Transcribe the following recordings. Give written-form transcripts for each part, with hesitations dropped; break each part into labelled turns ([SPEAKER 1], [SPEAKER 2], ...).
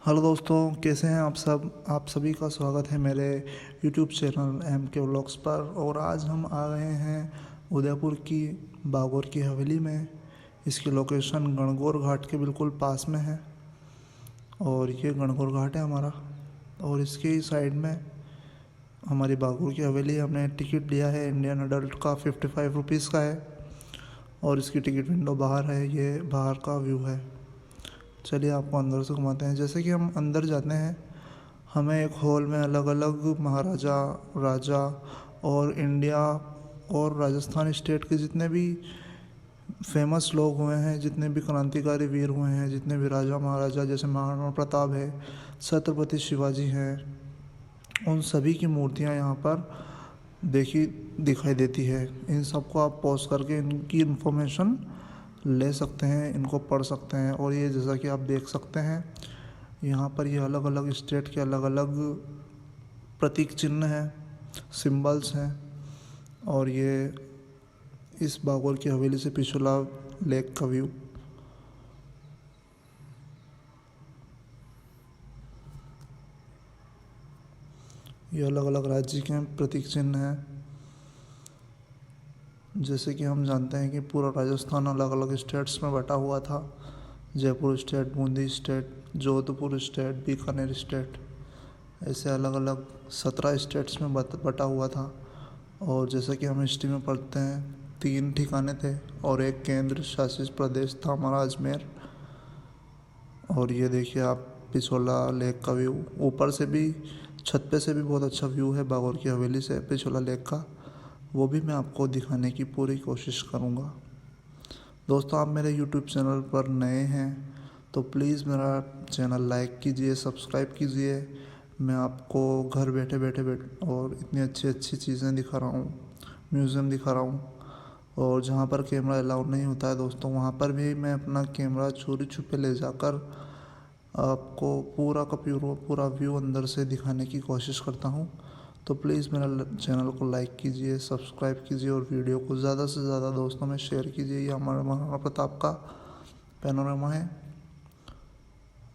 [SPEAKER 1] Hello दोस्तों, कैसे हैं आप सब। आप सभी का स्वागत है मेरे यूट्यूब चैनल MK व्लॉग्स पर। और आज हम आ गए हैं उदयपुर की बागौर की हवेली में। इसकी लोकेशन गणगौर घाट के बिल्कुल पास में है और ये गणगौर घाट है हमारा। और इसके ही साइड में हमारी बागौर की हवेली। हमने टिकट लिया है इंडियन अडल्ट का 55 रुपीज़ का है और इसकी टिकट विंडो बाहर है। ये बाहर का व्यू है। चलिए आपको अंदर से घुमाते हैं। जैसे कि हम अंदर जाते हैं, हमें एक हॉल में अलग अलग महाराजा, राजा और इंडिया और राजस्थान स्टेट के जितने भी फेमस लोग हुए हैं, जितने भी क्रांतिकारी वीर हुए हैं, जितने भी राजा महाराजा, जैसे महाराणा प्रताप है, छत्रपति शिवाजी हैं, उन सभी की मूर्तियां यहाँ पर दिखाई देती है। इन सबको आप पॉज करके इनकी इन्फॉर्मेशन ले सकते हैं, इनको पढ़ सकते हैं। और ये जैसा कि आप देख सकते हैं, यहाँ पर ये अलग अलग स्टेट के अलग अलग प्रतीक चिन्ह हैं, सिंबल्स हैं। और ये इस बागौर की हवेली से पिछोला लेक का व्यू। ये अलग अलग राज्य के प्रतीक चिन्ह हैं। जैसे कि हम जानते हैं कि पूरा राजस्थान अलग अलग स्टेट्स में बटा हुआ था। Jaipur state, Bundi state, Jodhpur state, Bikaner state, ऐसे अलग अलग 17 स्टेट्स में बटा हुआ था। और जैसा कि हम हिस्ट्री में पढ़ते हैं, 3 ठिकाने थे और एक केंद्र शासित प्रदेश था हमारा अजमेर। और ये देखिए आप पिछोला लेक का व्यू। ऊपर से भी, छत पे से भी बहुत अच्छा व्यू है बागौर की हवेली से पिछोला लेक का। वो भी मैं आपको दिखाने की पूरी कोशिश करूँगा। दोस्तों, आप मेरे यूट्यूब चैनल पर नए हैं तो प्लीज़ मेरा चैनल लाइक कीजिए, सब्सक्राइब कीजिए। मैं आपको घर बैठे बैठे और इतनी अच्छी अच्छी चीज़ें दिखा रहा हूँ, म्यूज़ियम दिखा रहा हूँ। और जहाँ पर कैमरा अलाउड नहीं होता है दोस्तों, वहाँ पर भी मैं अपना कैमरा चोरी छुपे ले जाकर आपको पूरा का पूरा व्यू अंदर से दिखाने की कोशिश करता हूँ। तो प्लीज़ मेरा चैनल को लाइक कीजिए, सब्सक्राइब कीजिए और वीडियो को ज़्यादा से ज़्यादा दोस्तों में शेयर कीजिए। ये हमारा महाराणा प्रताप का पैनोरामा है।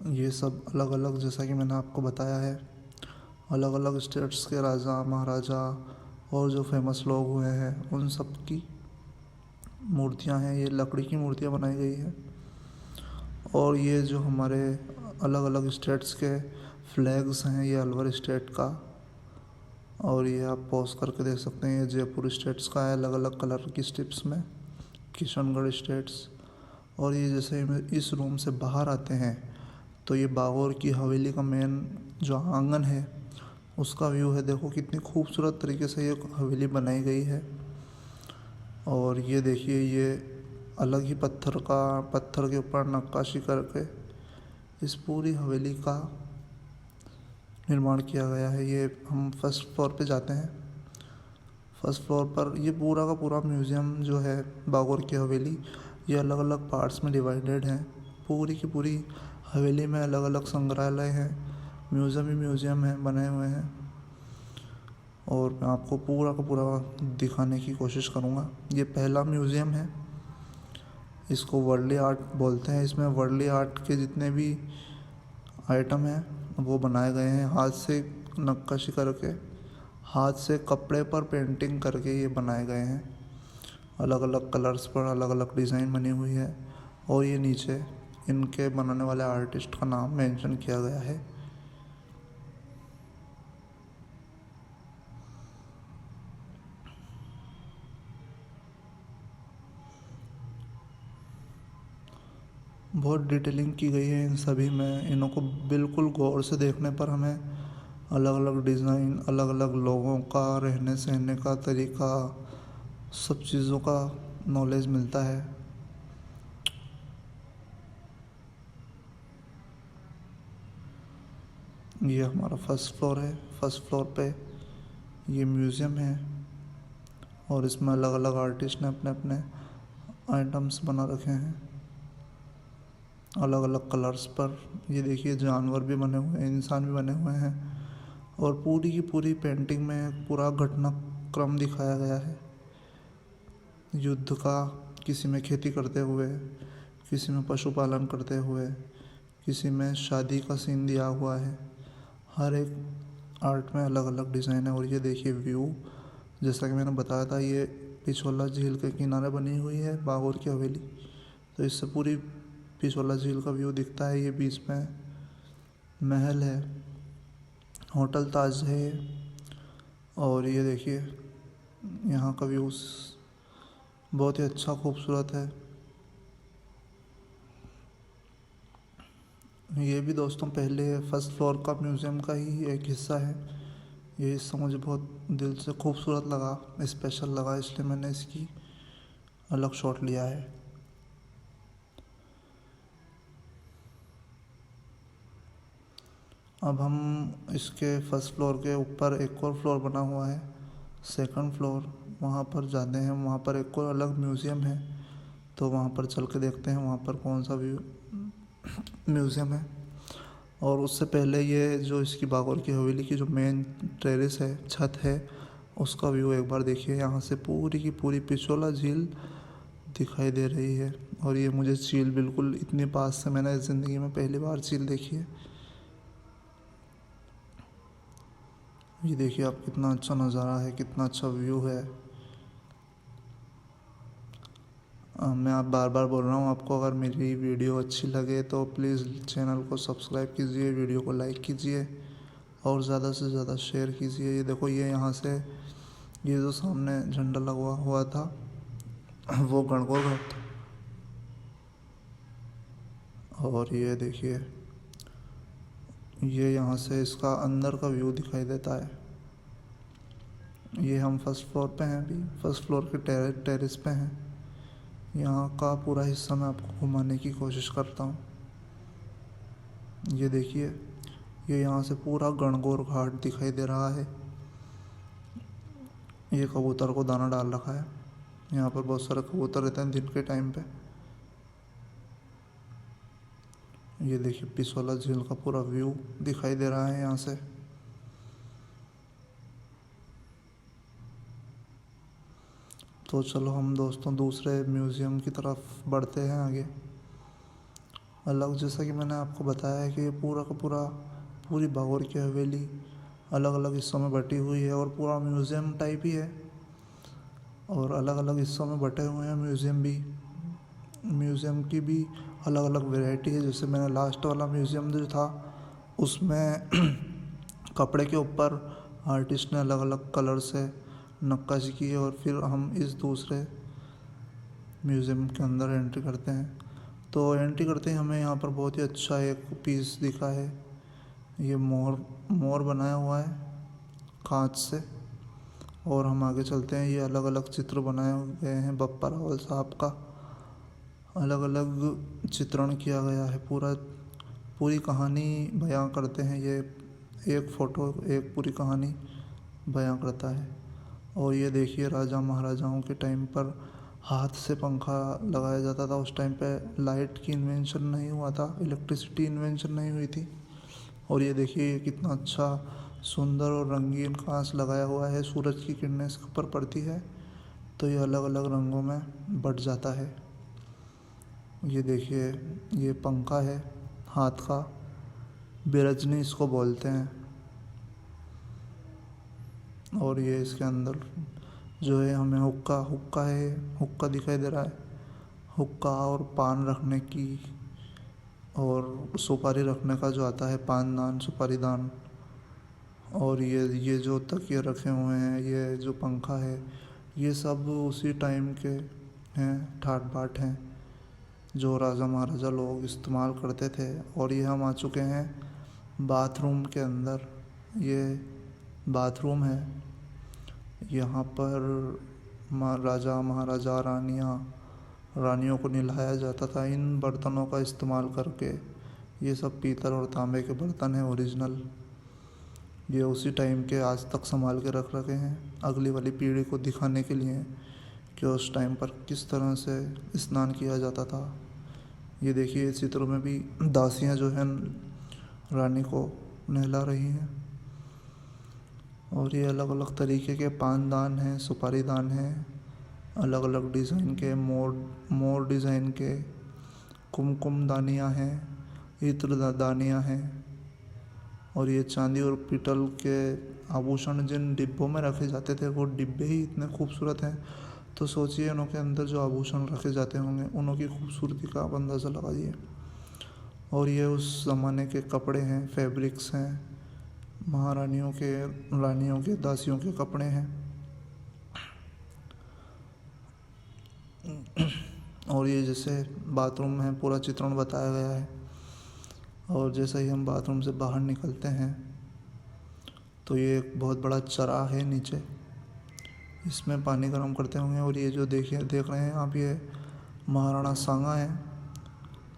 [SPEAKER 1] ये सब अलग अलग, जैसा कि मैंने आपको बताया है, अलग अलग स्टेट्स के राजा महाराजा और जो फेमस लोग हुए हैं उन सब की मूर्तियां हैं। ये लकड़ी की मूर्तियां बनाई गई है। और ये जो हमारे अलग अलग स्टेट्स के फ्लैग्स हैं, ये अलवर स्टेट का। और ये आप पॉज करके देख सकते हैं, ये जयपुर स्टेट्स का है अलग अलग कलर की स्ट्रिप्स में, किशनगढ़ स्टेट्स। और ये जैसे इस रूम से बाहर आते हैं तो ये बागौर की हवेली का मेन जो आंगन है उसका व्यू है। देखो कितनी खूबसूरत तरीके से ये हवेली बनाई गई है। और ये देखिए, ये अलग ही पत्थर के ऊपर नक्काशी करके इस पूरी हवेली का निर्माण किया गया है। ये हम फर्स्ट फ्लोर पे जाते हैं। फर्स्ट फ्लोर पर ये पूरा का पूरा म्यूज़ियम जो है बागौर की हवेली, ये अलग अलग पार्ट्स में डिवाइडेड है। पूरी की पूरी हवेली में अलग अलग संग्रहालय हैं, म्यूज़ियम ही म्यूज़ियम है बने हुए हैं। और मैं आपको पूरा का पूरा दिखाने की कोशिश करूँगा। ये पहला म्यूज़ियम है, इसको वर्ली आर्ट बोलते हैं। इसमें वर्ली आर्ट के जितने भी आइटम हैं वो बनाए गए हैं, हाथ से नक्काशी करके, हाथ से कपड़े पर पेंटिंग करके ये बनाए गए हैं। अलग अलग कलर्स पर अलग अलग डिज़ाइन बनी हुई है। और ये नीचे इनके बनाने वाले आर्टिस्ट का नाम मेंशन किया गया है। बहुत डिटेलिंग की गई है इन सभी में। इन्हों को बिल्कुल गौर से देखने पर हमें अलग अलग डिज़ाइन, अलग अलग लोगों का रहने सहने का तरीका, सब चीज़ों का नॉलेज मिलता है। ये हमारा फर्स्ट फ्लोर है। फर्स्ट फ्लोर पे ये म्यूज़ियम है और इसमें अलग अलग आर्टिस्ट ने अपने अपने आइटम्स बना रखे हैं अलग अलग कलर्स पर। ये देखिए, जानवर भी बने हुए हैं, इंसान भी बने हुए हैं। और पूरी की पूरी पेंटिंग में पूरा घटनाक्रम दिखाया गया है युद्ध का। किसी में खेती करते हुए, किसी में पशुपालन करते हुए, किसी में शादी का सीन दिया हुआ है। हर एक आर्ट में अलग अलग डिज़ाइन है। और ये देखिए व्यू, जैसा कि मैंने बताया था, ये पिछोला झील के किनारे बनी हुई है बागोर की हवेली। तो इससे पूरी पिछोला झील का व्यू दिखता है। ये बीच में महल है, होटल ताज है ये। और ये देखिए यहाँ का व्यू बहुत ही अच्छा खूबसूरत है। ये भी दोस्तों पहले फर्स्ट फ्लोर का म्यूज़ियम का ही एक हिस्सा है। ये हिस्सा मुझे बहुत दिल से खूबसूरत लगा, स्पेशल लगा, इसलिए मैंने इसकी अलग शॉट लिया है। अब हम इसके फर्स्ट फ्लोर के ऊपर एक और फ्लोर बना हुआ है, सेकंड फ्लोर, वहाँ पर जाते हैं। वहाँ पर एक और अलग म्यूज़ियम है, तो वहाँ पर चल के देखते हैं वहाँ पर कौन सा व्यू म्यूज़ियम है। और उससे पहले ये जो इसकी बागोर की हवेली की जो मेन टेरेस है, छत है, उसका व्यू एक बार देखिए। यहाँ से पूरी की पूरी पिछोला झील दिखाई दे रही है। और ये मुझे झील बिल्कुल इतनी पास से मैंने ज़िंदगी में पहली बार झील देखी है। ये देखिए आप, कितना अच्छा नज़ारा है, कितना अच्छा व्यू है। मैं आप बार बार बोल रहा हूँ आपको, अगर मेरी वीडियो अच्छी लगे तो प्लीज़ चैनल को सब्सक्राइब कीजिए, वीडियो को लाइक कीजिए और ज़्यादा से ज़्यादा शेयर कीजिए। ये देखो, ये यहाँ से ये जो सामने झंडा लगा हुआ था वो गणगौर घाट था। और ये देखिए, ये यहाँ से इसका अंदर का व्यू दिखाई देता है। ये हम फर्स्ट फ्लोर पे हैं अभी, फर्स्ट फ्लोर के टेरेस पे हैं। यहाँ का पूरा हिस्सा मैं आपको घुमाने की कोशिश करता हूँ। ये देखिए, ये यहाँ से पूरा गणगौर घाट दिखाई दे रहा है। ये कबूतर को दाना डाल रखा है। यहाँ पर बहुत सारे कबूतर रहते हैं दिन के टाइम पे। ये देखिए, पिछोला झील का पूरा व्यू दिखाई दे रहा है यहाँ से। तो चलो हम दोस्तों दूसरे म्यूज़ियम की तरफ बढ़ते हैं आगे। अलग, जैसा कि मैंने आपको बताया है कि ये पूरा का पूरा पूरी बागोर की हवेली अलग अलग हिस्सों में बटी हुई है और पूरा म्यूज़ियम टाइप ही है। और अलग अलग हिस्सों में बटे हुए हैं म्यूज़ियम की भी अलग अलग वैरायटी है। जैसे मैंने लास्ट वाला म्यूज़ियम जो था उसमें कपड़े के ऊपर आर्टिस्ट ने अलग अलग कलर से नक्काशी की है। और फिर हम इस दूसरे म्यूज़ियम के अंदर एंट्री करते हैं। तो एंट्री करते ही हमें यहाँ पर बहुत ही अच्छा एक पीस दिखा है। ये मोर बनाया हुआ है कांच से। और हम आगे चलते हैं। ये अलग अलग चित्र बनाए गए हैं बप्पा रावल साहब का, अलग अलग चित्रण किया गया है। पूरी कहानी बयां करते हैं। ये एक फ़ोटो एक पूरी कहानी बयां करता है। और ये देखिए, राजा महाराजाओं के टाइम पर हाथ से पंखा लगाया जाता था। उस टाइम पे लाइट की इन्वेंशन नहीं हुआ था, इलेक्ट्रिसिटी इन्वेंशन नहीं हुई थी। और ये देखिए कितना अच्छा सुंदर और रंगीन कांच लगाया हुआ है। सूरज की किरणें इसके ऊपर पड़ती है तो ये अलग अलग रंगों में बट जाता है। ये देखिए, ये पंखा है हाथ का, बिरजनी इसको बोलते हैं। और ये इसके अंदर जो है हमें हुक्का दिखाई दे रहा है। हुक्का और पान रखने की और सुपारी रखने का जो आता है, पानदान, सुपारी दान। और ये जो तकिए रखे हुए हैं, ये जो पंखा है, ये सब उसी टाइम के हैं, ठाट बाट हैं जो राजा महाराजा लोग इस्तेमाल करते थे। और ये हम आ चुके हैं बाथरूम के अंदर। ये बाथरूम है। यहाँ पर राजा महाराजा रानियों को नहलाया जाता था इन बर्तनों का इस्तेमाल करके। ये सब पीतल और तांबे के बर्तन हैं ओरिजिनल। ये उसी टाइम के आज तक संभाल के रख रखे हैं अगली वाली पीढ़ी को दिखाने के लिए कि उस टाइम पर किस तरह से स्नान किया जाता था। ये देखिए, चित्रों में भी दासियां जो हैं रानी को नहला रही हैं। और ये अलग अलग तरीके के पानदान हैं, सुपारी दान हैं, अलग अलग डिज़ाइन के मोर डिज़ाइन के कुमकुम दानियाँ हैं। इत्रदानियाँ हैं। और ये चांदी और पीतल के आभूषण जिन डिब्बों में रखे जाते थे वो डिब्बे ही इतने खूबसूरत हैं, तो सोचिए उनके अंदर जो आभूषण रखे जाते होंगे उनकी खूबसूरती का आप अंदाज़ा लगाइए। और ये उस ज़माने के कपड़े हैं, फैब्रिक्स हैं, महारानियों के, रानियों के, दासियों के कपड़े हैं। और ये जैसे बाथरूम में पूरा चित्रण बताया गया है। और जैसे ही हम बाथरूम से बाहर निकलते हैं तो ये एक बहुत बड़ा चराह है नीचे, इसमें पानी गर्म करते होंगे। और ये जो देख रहे हैं आप, ये महाराणा सांगा है।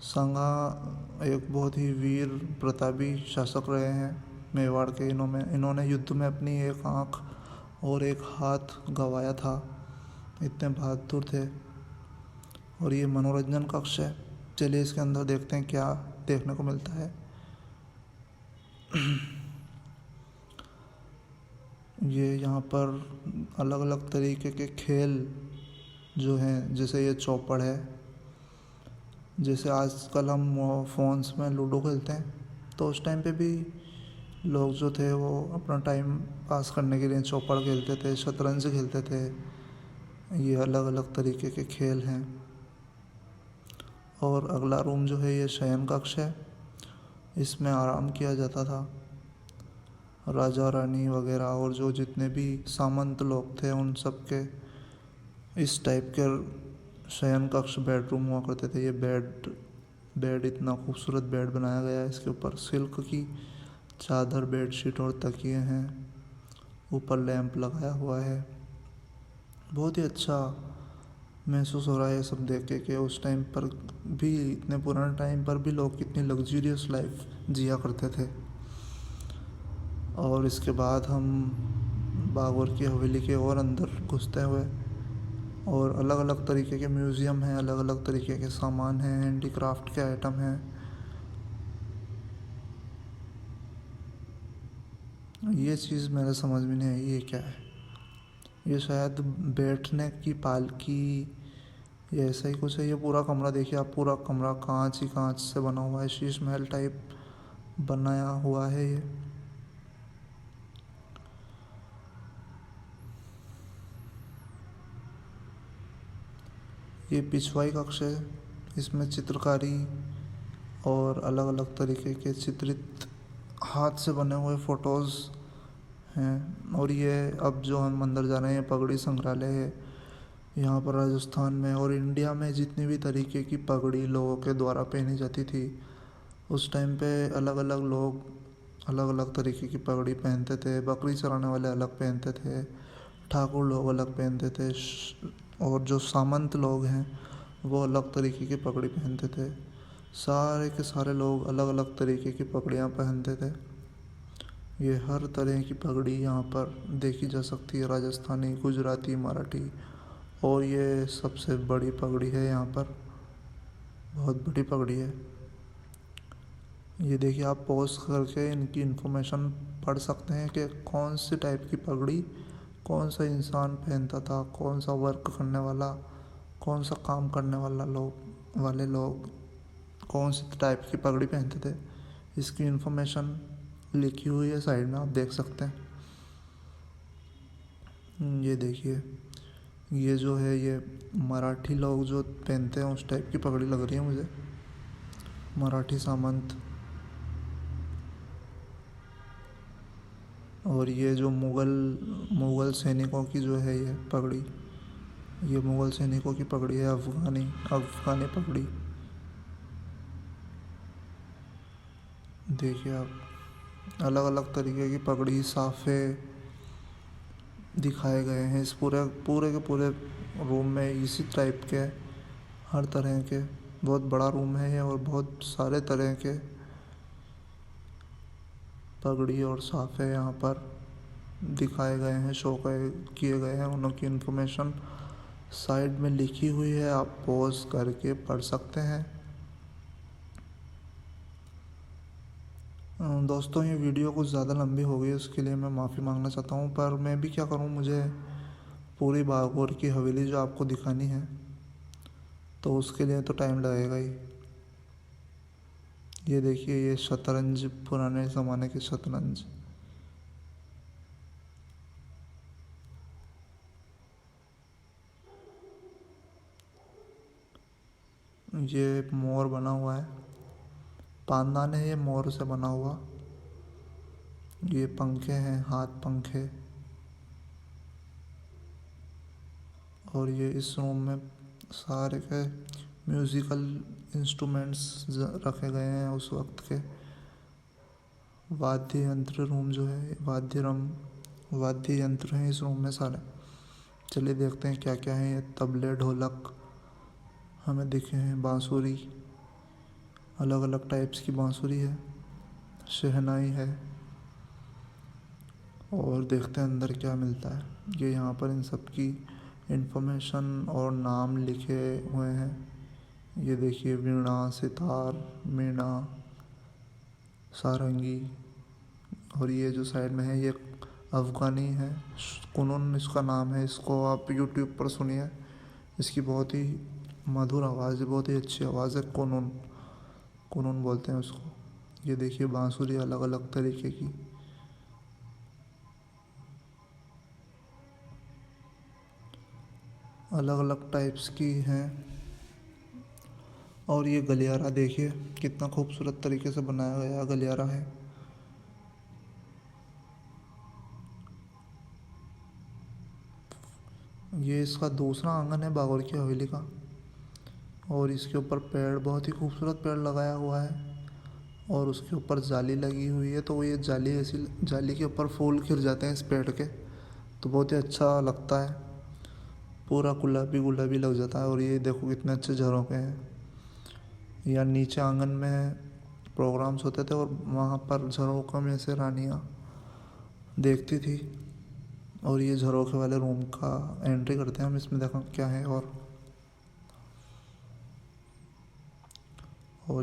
[SPEAKER 1] सांगा एक बहुत ही वीर प्रतापी शासक रहे हैं मेवाड़ के। इन्होंने युद्ध में अपनी एक आँख और एक हाथ गंवाया था, इतने बहादुर थे। और ये मनोरंजन कक्ष है, चलिए इसके अंदर देखते हैं क्या देखने को मिलता है। ये यहाँ पर अलग अलग तरीके के खेल जो हैं, जैसे ये चौपड़ है। जैसे आजकल हम फ़ोन्स में लूडो खेलते हैं, तो उस टाइम पे भी लोग जो थे वो अपना टाइम पास करने के लिए चौपड़ खेलते थे, शतरंज खेलते थे। ये अलग अलग तरीके के खेल हैं। और अगला रूम जो है ये शयन कक्ष है, इसमें आराम किया जाता था। राजा रानी वगैरह और जो जितने भी सामंत लोग थे उन सब के इस टाइप के शयन कक्ष, बेडरूम हुआ करते थे। ये बेड इतना खूबसूरत बेड बनाया गया है, इसके ऊपर सिल्क की चादर, बेडशीट और तकिए हैं। ऊपर लैंप लगाया हुआ है। बहुत ही अच्छा महसूस हो रहा है ये सब देख के कि उस टाइम पर भी, इतने पुराने टाइम पर भी लोग कितनी लग्जूरियस लाइफ जिया करते थे। और इसके बाद हम बागौर की हवेली के और अंदर घुसते हुए, और अलग अलग तरीके के म्यूज़ियम हैं, अलग अलग तरीके के सामान हैं, हैंडीक्राफ्ट के आइटम हैं। ये चीज़ मेरे समझ में नहीं आई, ये क्या है? ये शायद बैठने की पालकी या ऐसा ही कुछ है। ये पूरा कमरा देखिए आप, पूरा कमरा कांच ही कांच से बना हुआ है, शीश महल टाइप बनाया हुआ है ये पिछवाई कक्ष है, इसमें चित्रकारी और अलग अलग तरीके के चित्रित हाथ से बने हुए फ़ोटोज़ हैं। और ये अब जो हम अंदर जा रहे हैं पगड़ी संग्रहालय है। यहाँ पर राजस्थान में और इंडिया में जितनी भी तरीके की पगड़ी लोगों के द्वारा पहनी जाती थी, उस टाइम पे अलग अलग लोग अलग अलग तरीके की पगड़ी पहनते थे। बकरी चराने वाले अलग पहनते थे, ठाकुर लोग अलग पहनते थे, और जो सामंत लोग हैं वो अलग तरीके की पगड़ी पहनते थे। सारे के सारे लोग अलग अलग तरीके की पगड़ियाँ पहनते थे। ये हर तरह की पगड़ी यहाँ पर देखी जा सकती है, राजस्थानी, गुजराती, मराठी। और ये सबसे बड़ी पगड़ी है यहाँ पर, बहुत बड़ी पगड़ी है। ये देखिए आप पॉज करके इनकी इन्फॉर्मेशन पढ़ सकते हैं कि कौन सी टाइप की पगड़ी कौन सा इंसान पहनता था, कौन सा वर्क करने वाला, कौन सा काम करने वाले लोग कौन सी टाइप की पगड़ी पहनते थे। इसकी इन्फॉर्मेशन लिखी हुई है साइड में, आप देख सकते हैं। ये देखिए, ये जो है ये मराठी लोग जो पहनते हैं उस टाइप की पगड़ी लग रही है मुझे, मराठी सामंत। और ये जो मुग़ल सैनिकों की जो है ये पगड़ी, ये मुग़ल सैनिकों की पगड़ी है, अफ़गानी पगड़ी। देखिए आप अलग अलग तरीके की पगड़ी, साफ़े दिखाए गए हैं इस पूरे के पूरे रूम में। इसी टाइप के हर तरह के, बहुत बड़ा रूम है ये, और बहुत सारे तरह के पगड़ी और साफ़े यहाँ पर दिखाए गए हैं, शो किए गए हैं। उनकी इन्फॉर्मेशन साइड में लिखी हुई है, आप पॉज करके पढ़ सकते हैं। दोस्तों ये वीडियो कुछ ज़्यादा लंबी हो गई, उसके लिए मैं माफ़ी मांगना चाहता हूँ, पर मैं भी क्या करूँ, मुझे पूरी बागौर की हवेली जो आपको दिखानी है तो उसके लिए तो टाइम लगेगा ही। ये देखिए, ये शतरंज, पुराने ज़माने के शतरंज। ये मोर बना हुआ है, पानदान है ये मोर से बना हुआ। ये पंखे हैं, हाथ पंखे। और ये इस रूम में सारे के म्यूज़िकल इंस्ट्रूमेंट्स रखे गए हैं उस वक्त के। वाद्य यंत्र रूम जो है, वाद्य यंत्र हैं इस रूम में सारे। चलिए देखते हैं क्या क्या है। ये तबले, ढोलक हमें दिखे हैं, बांसुरी, अलग अलग टाइप्स की बांसुरी है, शहनाई है। और देखते हैं अंदर क्या मिलता है। ये यहाँ पर इन सब की इंफॉर्मेशन और नाम लिखे हुए हैं। ये देखिए, वीणा, सितार, मीणा, सारंगी। और ये जो साइड में है, ये अफ़गानी है, कुनून इसका नाम है। इसको आप यूट्यूब पर सुनिए, इसकी बहुत ही मधुर आवाज़ है, बहुत ही अच्छी आवाज़ है। कुनून, कुनून बोलते हैं उसको। ये देखिए बांसुरी अलग अलग तरीके की। अलग अलग टाइप्स की हैं। और ये गलियारा देखिए, कितना खूबसूरत तरीके से बनाया गया गलियारा है। ये इसका दूसरा आंगन है बागोर की हवेली का। और इसके ऊपर पेड़, बहुत ही खूबसूरत पेड़ लगाया हुआ है। और उसके ऊपर जाली लगी हुई है, तो ये जाली ऐसी, जाली के ऊपर फूल खिल जाते हैं इस पेड़ के, तो बहुत ही अच्छा लगता है। पूरा गुलाबी गुलाबी लग जाता है। और ये देखो कितने अच्छे झरोखे हैं। या नीचे आंगन में प्रोग्राम्स होते थे और वहाँ पर झरोखों में से रानियाँ देखती थी। और ये झरोखे वाले रूम का एंट्री करते हैं हम, इसमें देखो क्या है। और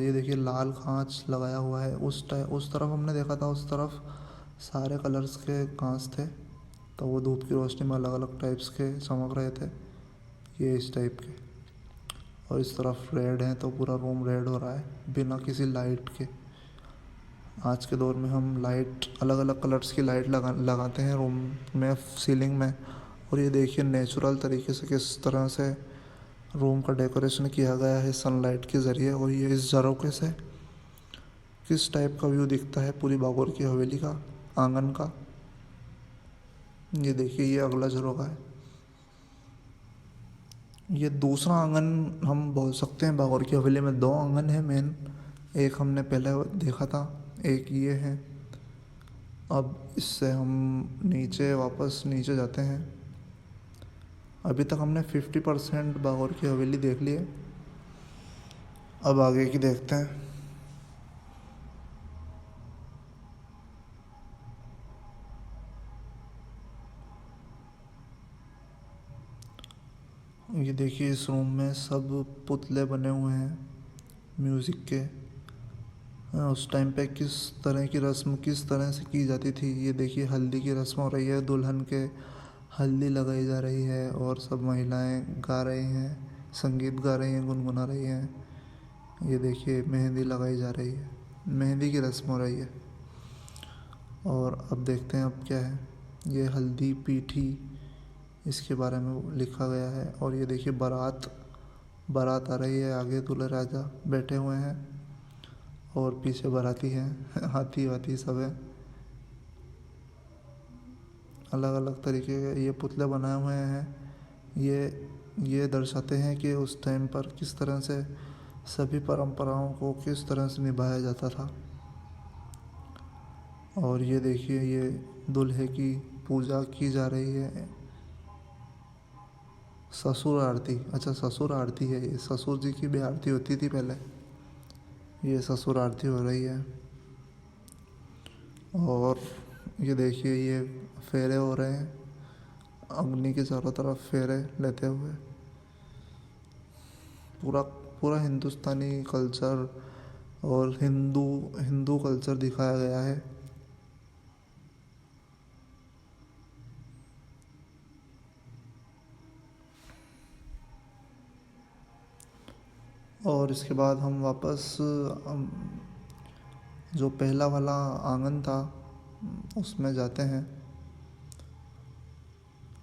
[SPEAKER 1] ये देखिए लाल कांच लगाया हुआ है। उस तरफ हमने देखा था, उस तरफ सारे कलर्स के कांच थे, तो वो धूप की रोशनी में अलग अलग टाइप्स के चमक रहे थे। ये इस टाइप के। और इस तरफ रेड है, तो पूरा रूम रेड हो रहा है बिना किसी लाइट के। आज के दौर में हम लाइट, अलग अलग कलर्स की लाइट लगाते हैं रूम में, सीलिंग में। और ये देखिए नेचुरल तरीके से किस तरह से रूम का डेकोरेशन किया गया है सनलाइट के ज़रिए। और ये इस झरोखे से किस टाइप का व्यू दिखता है पूरी बागोर की हवेली का, आंगन का। ये देखिए, ये अगला झरोखा है। ये दूसरा आंगन हम बोल सकते हैं। बागोर की हवेली में दो आंगन है मेन। एक हमने पहले देखा था, एक ये है। अब इससे हम नीचे, वापस नीचे जाते हैं। अभी तक हमने 50% बागोर की हवेली देख ली है। अब आगे की देखते हैं। ये देखिए, इस रूम में सब पुतले बने हुए हैं म्यूज़िक के। उस टाइम पे किस तरह की रस्म किस तरह से की जाती थी। ये देखिए, हल्दी की रस्म हो रही है, दुल्हन के हल्दी लगाई जा रही है और सब महिलाएं गा रही हैं, संगीत गा रही हैं, गुनगुना रही हैं। ये देखिए, मेहंदी लगाई जा रही है, मेहंदी की रस्म हो रही है। और अब देखते हैं अब क्या है। ये हल्दी पीठी, इसके बारे में लिखा गया है। और ये देखिए, बारात बारात आ रही है, आगे दूल्हे राजा बैठे हुए हैं और पीछे बाराती हैं हाथी वाथी सब है। अलग अलग तरीके के ये पुतले बनाए हुए हैं। ये दर्शाते हैं कि उस टाइम पर किस तरह से सभी परंपराओं को किस तरह से निभाया जाता था। और ये देखिए, ये दूल्हे की पूजा की जा रही है। ससुर आरती, अच्छा ससुर आरती है ये, ससुर जी की भी आरती होती थी पहले। ये ससुर आरती हो रही है। और ये देखिए, ये फेरे हो रहे हैं अग्नि के चारों तरफ, फेरे लेते हुए। पूरा पूरा हिंदुस्तानी कल्चर और हिंदू हिंदू कल्चर दिखाया गया है। और इसके बाद हम वापस जो पहला वाला आंगन था उसमें जाते हैं।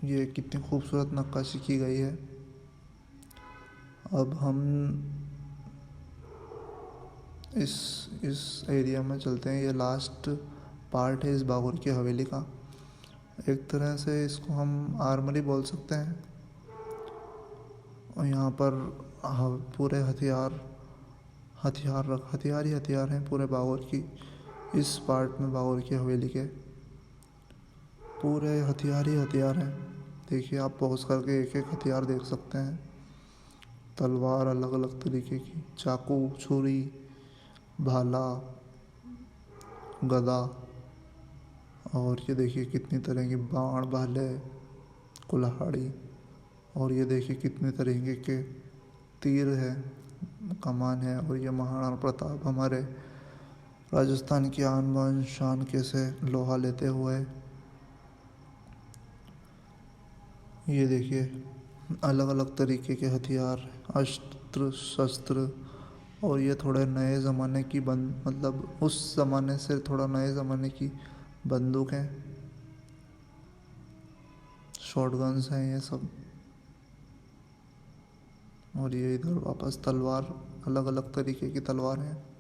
[SPEAKER 1] ये कितनी खूबसूरत नक्काशी की गई है। अब हम इस एरिया में चलते हैं। ये लास्ट पार्ट है इस बाबर की हवेली का। एक तरह से इसको हम आर्मरी बोल सकते हैं। और यहाँ पर पूरे हथियार ही हथियार हैं पूरे बाबर की। इस पार्ट में बाबर की हवेली के पूरे हथियार ही हथियार हैं। देखिए, आप पहुँच करके एक एक हथियार देख सकते हैं। तलवार अलग अलग तरीके की, चाकू, छुरी, भाला, गदा, और ये देखिए कितनी तरह की बाण, भाले, कुल्हाड़ी, और ये देखिए कितने तरीके के तीर है, कमान है। और ये महाराणा प्रताप हमारे राजस्थान की आन बान शान कैसे लोहा लेते हुए। ये देखिए अलग अलग तरीके के हथियार, अस्त्र शस्त्र। और ये थोड़े नए ज़माने की मतलब उस ज़माने से थोड़ा नए ज़माने की बंदूकें, शॉटगन्स हैं ये सब। और ये इधर वापस तलवार, अलग अलग तरीके की तलवार हैं।